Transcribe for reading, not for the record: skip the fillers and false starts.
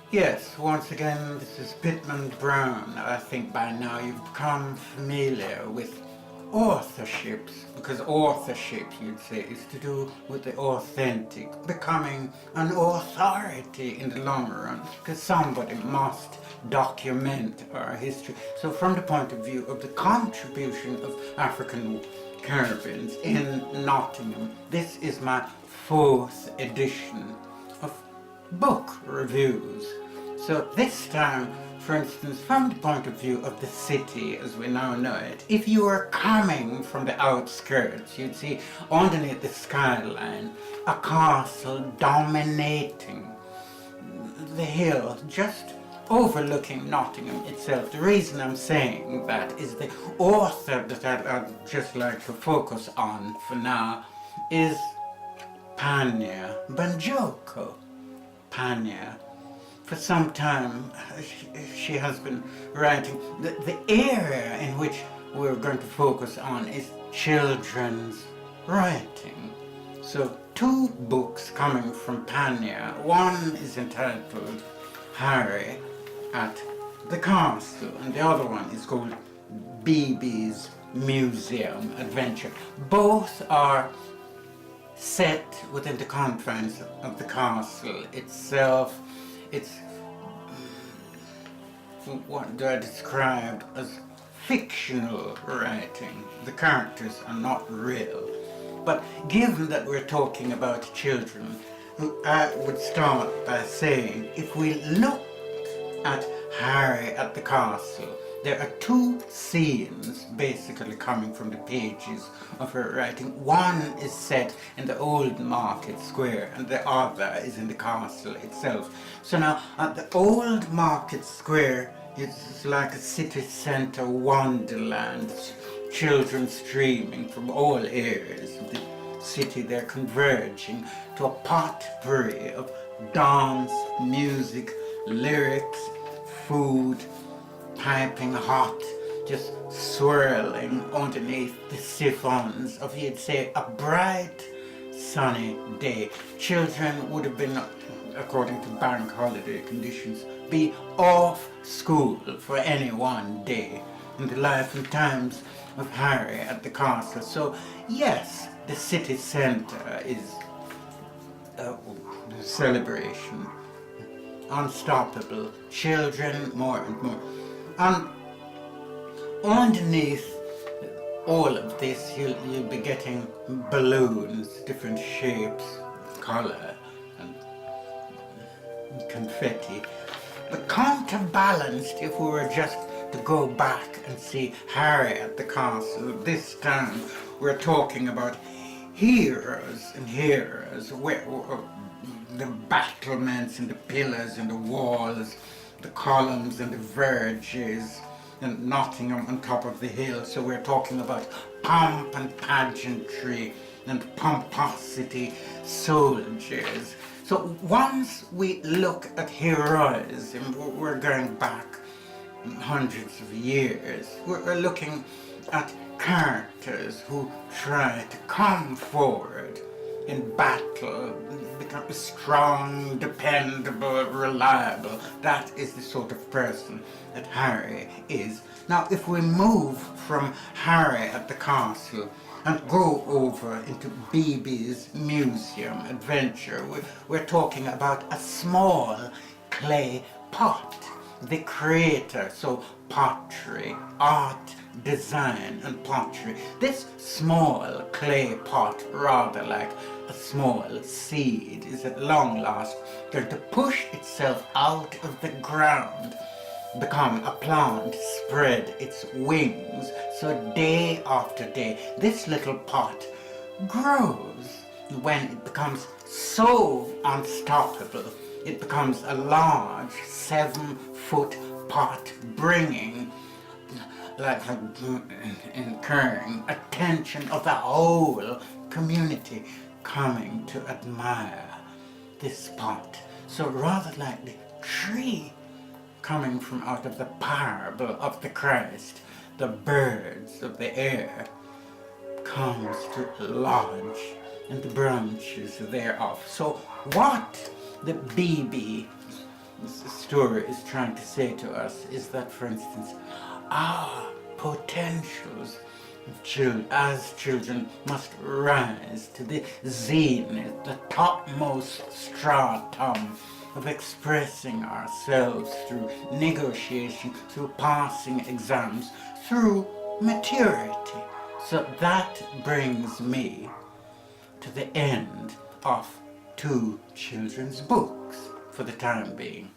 Yes, once again, this is Pitman Browne. I think by now you've become familiar with authorships, because authorship, you'd say, is to do with the authentic, becoming an authority in the long run, because somebody must document our history. So from the point of view of the contribution of African Caribbeans in Nottingham, this is my fourth edition of book reviews. So this time, for instance, from the point of view of the city as we now know it, if you were coming from the outskirts, you'd see underneath the skyline a castle dominating the hill, just overlooking Nottingham itself. The reason I'm saying that is the author that I'd just like to focus on for now is Panya Banjoko. Panya. For some time she has been writing. The area in which we're going to focus on is children's writing. So two books coming from Panya. One is entitled Harry at the Castle, and the other one is called BB's Museum Adventure. Both are set within the confines of the castle itself. It's what I described as fictional writing. The characters are not real. But given that we're talking about children, I would start by saying, if we look at Harry at the Castle, there are two scenes basically coming from the pages of her writing. One is set in the old market square and the other is in the castle itself. So now at the old market square, it's like a city centre wonderland. Children streaming from all areas of the city, they're converging to a potpourri of dance, music, lyrics, food, piping hot, just swirling underneath the siphons of, you'd say, a bright, sunny day. Children would have been, according to bank holiday conditions, be off school for any one day in the life and times of Harry at the Castle. So yes, the city centre is a celebration, unstoppable, children more and more. And underneath all of this, you'll be getting balloons, different shapes, colour, and confetti. But counterbalanced, if we were just to go back and see Harry at the Castle, this time we're talking about heroes and heroes, the battlements and the pillars and the walls, the columns and the verges, and Nottingham on top of the hill. So we're talking about pomp and pageantry and pomposity, soldiers. So once we look at heroism, we're going back hundreds of years. We're looking at characters who try to come forward in battle, become strong, dependable, reliable. That is the sort of person that Harry is. Now, if we move from Harry at the Castle and go over into BB's Museum Adventure, we're talking about a small clay pot. The creator, so pottery, art, design and pottery. This small clay pot, rather like a small seed, is at long last going to push itself out of the ground, become a plant, spread its wings. So day after day, this little pot grows. When it becomes so unstoppable, it becomes a large 7-foot pot, bringing, incurring attention of the whole community coming to admire this pot. So rather like the tree coming from out of the parable of the Christ, the birds of the air comes to lodge in the branches thereof. So what the BB this story is trying to say to us is that, for instance, our potentials as children must rise to the zenith, the topmost stratum of expressing ourselves through negotiation, through passing exams, through maturity. So that brings me to the end of 2 children's books for the time being.